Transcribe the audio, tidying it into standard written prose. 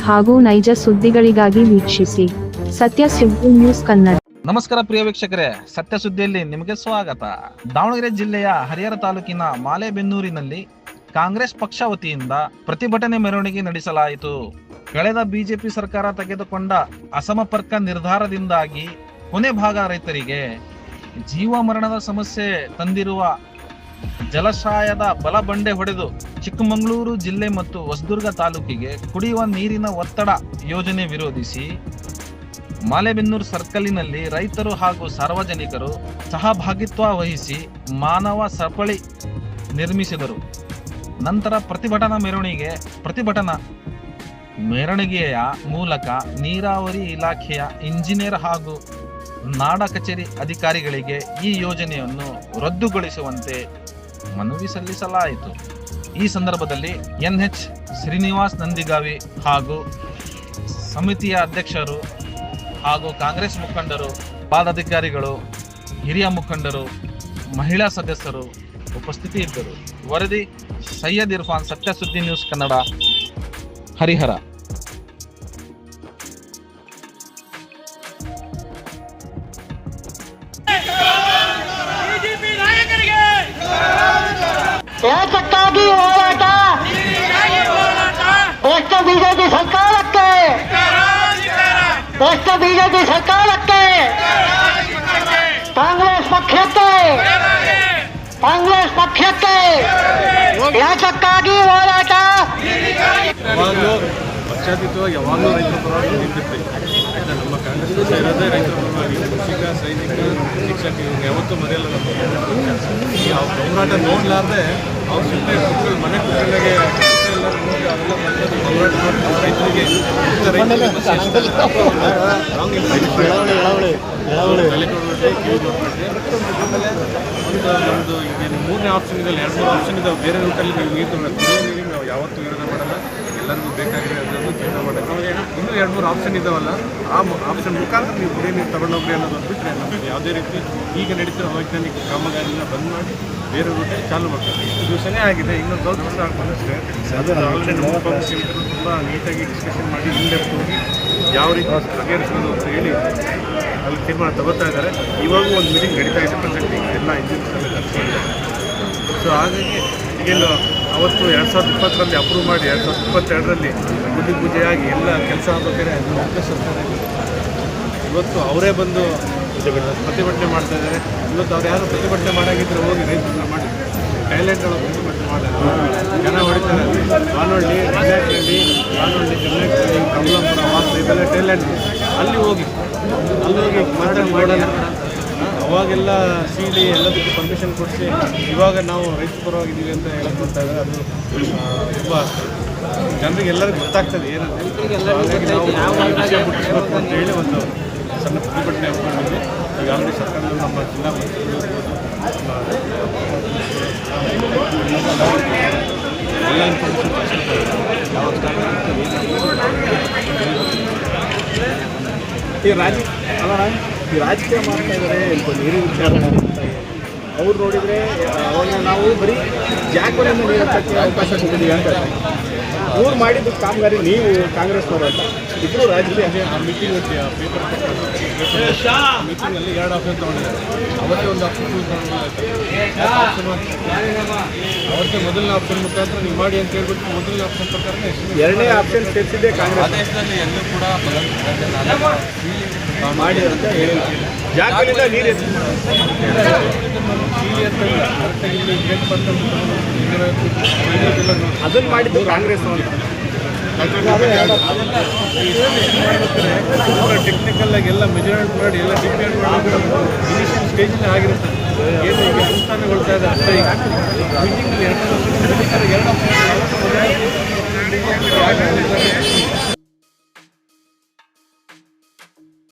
ಹಾಗೂ ನೈಜ ಸುದ್ದಿಗಳಿಗಾಗಿ ವೀಕ್ಷಿಸಿ ಸತ್ಯ ಸುದ್ದಿ ನ್ಯೂಸ್ ಕನ್ನಡ. ನಮಸ್ಕಾರ ಪ್ರಿಯ ವೀಕ್ಷಕರೇ, ಸತ್ಯ ಸುದ್ದಿಯಲ್ಲಿ ನಿಮಗೆ ಸ್ವಾಗತ. ದಾವಣಗೆರೆ ಜಿಲ್ಲೆಯ ಹರಿಹರ ತಾಲೂಕಿನ ಮಾಲೆಬೆನ್ನೂರಿನಲ್ಲಿ ಕಾಂಗ್ರೆಸ್ ಪಕ್ಷ ವತಿಯಿಂದ ಪ್ರತಿಭಟನೆ ಮೆರವಣಿಗೆ ನಡೆಸಲಾಯಿತು. ಕಳೆದ ಬಿಜೆಪಿ ಸರ್ಕಾರ ತೆಗೆದುಕೊಂಡ ಅಸಮರ್ಪಕ ನಿರ್ಧಾರದಿಂದಾಗಿ ಕೊನೆ ಭಾಗ ರೈತರಿಗೆ ಜೀವ ಮರಣದ ಸಮಸ್ಯೆ ತಂದಿರುವ ಜಲಾಶಯದ ಬಲಬಂಡೆ ಹೊಡೆದು ಚಿಕ್ಕಮಗಳೂರು ಜಿಲ್ಲೆ ಮತ್ತು ಹೊಸದುರ್ಗ ತಾಲೂಕಿಗೆ ಕುಡಿಯುವ ನೀರಿನ ಒತ್ತಡ ಯೋಜನೆ ವಿರೋಧಿಸಿ ಮಾಲೆಬೆನ್ನೂರು ಸರ್ಕಲಿನಲ್ಲಿ ರೈತರು ಹಾಗೂ ಸಾರ್ವಜನಿಕರು ಸಹಭಾಗಿತ್ವ ವಹಿಸಿ ಮಾನವ ಸರಪಳಿ ನಿರ್ಮಿಸಿದರು. ನಂತರ ಪ್ರತಿಭಟನಾ ಮೆರವಣಿಗೆಯ ಮೂಲಕ ನೀರಾವರಿ ಇಲಾಖೆಯ ಇಂಜಿನಿಯರ್ ಹಾಗೂ ನಾಡ ಕಚೇರಿ ಅಧಿಕಾರಿಗಳಿಗೆ ಈ ಯೋಜನೆಯನ್ನು ರದ್ದುಗೊಳಿಸುವಂತೆ ಮನವಿ ಸಲ್ಲಿಸಲಾಯಿತು. ಈ ಸಂದರ್ಭದಲ್ಲಿ ಎನ್ಎಚ್ ಶ್ರೀನಿವಾಸ್ ನಂದಿಗಾವಿ ಹಾಗೂ ಸಮಿತಿಯ ಅಧ್ಯಕ್ಷರು ಹಾಗೂ ಕಾಂಗ್ರೆಸ್ ಮುಖಂಡರು, ಪದಾಧಿಕಾರಿಗಳು, ಹಿರಿಯ ಮುಖಂಡರು, ಮಹಿಳಾ ಸದಸ್ಯರು ಉಪಸ್ಥಿತಿ ಇದ್ದರು. ವರದಿ ಸೈಯದ್ ಇರ್ಫಾನ್, ಸತ್ಯ ಸುದ್ದಿ ನ್ಯೂಸ್ ಕನ್ನಡ, ಹರಿಹರ. ಏಕಕ್ಕಾಗಿ ಹೋರಾಟ, ಭ್ರಷ್ಟ ಬಿಜೆಪಿ ಸರ್ಕಾರಕ್ಕೆ, ಭ್ರಷ್ಟ ಬಿಜೆಪಿ ಸರ್ಕಾರಕ್ಕೆ, ಕಾಂಗ್ರೆಸ್ ಪಕ್ಷಕ್ಕೆ, ಕಾಂಗ್ರೆಸ್ ಪಕ್ಷಕ್ಕೆ ಏಕಕ್ಕಾಗಿ ಹೋರಾಟ. ಯಾವಾಗಲೂ ಪಕ್ಷಾತೀತವಾಗಿ ಯಾವಾಗಲೂ ರೈತರ ಪರವಾಗಿ ನಿಂತಿರ್ತೀವಿ. ಆಯಿತಾ, ನಮ್ಮ ಕಾಂಗ್ರೆಸ್ ಪಕ್ಷ ಇರೋದೇ ರೈತರ ಪರವಾಗಿ. ಕೃಷಿಕ, ಸೈನಿಕ, ಶಿಕ್ಷಕ ಇವ್ರಿಗೆ ಯಾವತ್ತೂ ಮರೆಯಲ್ಲ. ನಮ್ಮ ಯಾವ ಹೋರಾಟ ನೋಡಲಾರ್ದೆ ಅವ್ರು ಸುಮ್ಮನೆ ಕುಕ್ಕಲ್ ಮನೆ ಕುಕ್ಕಲ್ಲಾಗೆ ಎಲ್ಲರೂ ನೋಡಿ ಅವೆಲ್ಲ ಬಂದು ಹೋರಾಟ ಮಾಡ್ತಾರೆ. ರೈತರಿಗೆ ಆಮೇಲೆ ನಮ್ಮದು ಈಗ ಮೂರನೇ ಆಪ್ಷನ್ ಇದೆ, 2-3 ಆಪ್ಷನ್ ಇದಾವೆ. ಬೇರೆ ರೂಟಲ್ಲಿ ನೀವು ನೀರು ಕುಡಿಯೋ ನೀರಿಗೆ ನಾವು ಯಾವತ್ತೂ ವಿರೋಧ ಮಾಡಲ್ಲ. ಎಲ್ಲರಿಗೂ ಬೇಕಾಗಿದೆ ಅದನ್ನು ಜೀವನ ಮಾಡೋದು. ಇನ್ನೂ 2-3 ಆಪ್ಷನ್ ಇದ್ದಾವಲ್ಲ, ಆ ಆಪ್ಷನ್ ಮುಖಾಂತರ ನೀವು ಕುಡಿಯೋ ನೀರು ತಗೊಂಡೋಗ್ರಿ ಅನ್ನೋದು ಬಿಟ್ಟರೆ ನಮಗೆ ಯಾವುದೇ ರೀತಿ ಈಗ ನಡೀತಿರೋ ಅವೈಜ್ಞಾನಿಕ ಕಾಮಗಾರಿನ ಬಂದ್ ಮಾಡಿ ಬೇರೆ ರೂಟ್ ಚಾಲು ಮಾಡ್ತಾರೆ. ಇದು ಸನೇ ಆಗಿದೆ. ಇನ್ನೊಂದು ಸ್ವಲ್ಪ ವರ್ಷ ಆಗ್ಬೋದಷ್ಟೇ. ಆಲ್ರೆಡಿ ಮುಖ್ಯಮಂತ್ರಿಗಳು ತುಂಬ ನೀಟಾಗಿ ಡಿಸ್ಕಷನ್ ಮಾಡಿ ಹಿಂದೆ ಹೋಗಿ ಯಾವ ರೀತಿ ಬಗೆಹರಿಸೋದು ಅಂತ ಹೇಳಿ ಅಲ್ಲಿ ತೀರ್ಮಾನ ತಗೋತಾ ಇದ್ದಾರೆ. ಇವಾಗೂ ಒಂದು ಮೀಟಿಂಗ್ ನಡೀತಾ ಇದೆ ಪ್ರೆಸೆಂಟ್. ಈಗ ಎಲ್ಲ ಇಂಜಿನಿಯರ್ಸ್ ಎಲ್ಲ ಕಲಿಸ್ಕೊಂಡಿದ್ದಾರೆ. ಸೊ ಹಾಗಾಗಿ ಈಗೇನು ಅವತ್ತು 2020ರಲ್ಲಿ ಅಪ್ರೂವ್ ಮಾಡಿ 2022ರಲ್ಲಿ ಗುಡ್ಡಿ ಪೂಜೆಯಾಗಿ ಎಲ್ಲ ಕೆಲಸ ಆಗಬೇಕಾದ್ರೆ ಮುಖ್ಯ ಸರ್ಕಾರ ಇವತ್ತು ಅವರೇ ಬಂದು ಪ್ರತಿಭಟನೆ ಮಾಡ್ತಾ ಇದ್ದಾರೆ. ಇವತ್ತು ಅವ್ರು ಯಾರು ಪ್ರತಿಭಟನೆ ಮಾಡೋಂಗಿದ್ರೆ ಹೋಗಿ ರೈತರನ್ನ ಮಾಡಿ ಥೈಲ್ಯಾಂಡ್ ಒಳಗೆ ಪ್ರತಿಭಟನೆ ಮಾಡೋದು ಜನ ಹೊಡಿತಾರೆ. ಆನಹಳ್ಳಿ, ರೆಸಾರ್ಟ್ನಲ್ಲಿ, ಆನಹಳ್ಳಿ, ಕನ್ನಡಹಳ್ಳಿ, ಕಮಲಾಪುರ, ವಾಸ ಇದೆಲ್ಲ ಥೈಲ್ಯಾಂಡ್. ಅಲ್ಲಿ ಹೋಗಿ ಮಾಡೋಣ. ಅವಾಗೆಲ್ಲ ಸೀಲಿ ಎಲ್ಲದಕ್ಕೂ ಪರ್ಮಿಷನ್ ಕೊಡಿಸಿ ಇವಾಗ ನಾವು ರೈತ ಪರವಾಗಿದ್ದೀವಿ ಅಂತ ಹೇಳಕ್ಕೆ ಬರ್ತಾ ಇದ್ದಾರೆ. ಅದು ತುಂಬ ಜನರಿಗೆ ಎಲ್ಲರಿಗೂ ಗೊತ್ತಾಗ್ತದೆ ಏನಂತ. ಹಾಗಾಗಿ ನಾವು ವಿಷಯ ಮುಟ್ಟಿಸ್ಬೇಕು ಅಂತ ಹೇಳಿ ಒಂದು ಸಣ್ಣ ಪ್ರತಿಭಟನೆ ಹಾಕೊಂಡಿದ್ವಿ. ಈಗ ಆಲ್ರೆಡಿ ಸರ್ಕಾರದಲ್ಲಿ ನಮ್ಮ ಜಿಲ್ಲಾ ಮಂತ್ರಿಗಳು ಎಲ್ಲ ಇನ್ಫಾರ್ಮೇಷನ್ ಕಳಿಸ್ಕೊಡ್ತಾರೆ. ಯಾವ ಈ ರಾಜಕೀಯ ಮಾಡ್ತಾ ಇದ್ದಾರೆ, ನೀರಿನ ವಿಚಾರ ಮಾಡ್ತಾ ಇದ್ದಾರೆ. ಅವ್ರು ನೋಡಿದರೆ ಅವಾಗ ನಾವು ಬರೀ ಜಾಗಗಳಿಂದ ನೀರು ಹಚ್ಚಕ್ಕೆ ಅವಕಾಶ ಕೊಟ್ಟಿದ್ದೀವಿ ಅಂತ. ಇವ್ರು ಮಾಡಿದ್ದು ಕಾಮಗಾರಿ ನೀವು ಕಾಂಗ್ರೆಸ್ನವರು ಅಂತ ಇಬ್ಬರು ರಾಜಕೀಯ ಮೀಟಿಂಗ್ ಪೇಪರ್ ಮೀಟಿಂಗಲ್ಲಿ 2 ಆಪ್ಷನ್ ತೊಗೊಂಡಿದ್ದಾರೆ. ಅವತ್ತೇ ಒಂದು ಆಪ್ಷನ್ ಅವತ್ತೇ ಮೊದಲನೇ ಆಪ್ಷನ್ ಮುಖಾಂತರ ನೀವು ಮಾಡಿ ಅಂತ ಹೇಳ್ಬಿಟ್ಟು ಮೊದಲನೇ ಆಪ್ಷನ್ ಪ್ರಕಾರ 2ನೇ ಆಪ್ಷನ್ ಸೇರಿಸಿದ್ದೆ ಕಾಂಗ್ರೆಸ್. ದೇಶದಲ್ಲಿ ಎಲ್ಲೂ ಕೂಡ ಮಾಡಿ ಅಂತ ಹೇಳಿ ಜಾಗಗಳಿಂದ ನೀರು ಅದನ್ನು ಮಾಡಿದ್ದು ಕಾಂಗ್ರೆಸ್ ಟೆಕ್ನಿಕಲ್ ಆಗಿ ಎಲ್ಲ ಮೆಜರ್ಮೆಂಟ್ ಮಾಡಿ ಎಲ್ಲ ಡಿಪೆಂಡ್ ಮಾಡಿ ಇನಿಷಿಯಲ್ ಸ್ಟೇಜಿನ ಆಗಿರುತ್ತೆ. ಏನು ಈಗ ಅನುಷ್ಠಾನಗೊಳ್ತಾ ಇದೆ ಅಷ್ಟೇ. ಈಗ ಮೀಟಿಂಗಲ್ಲಿ 2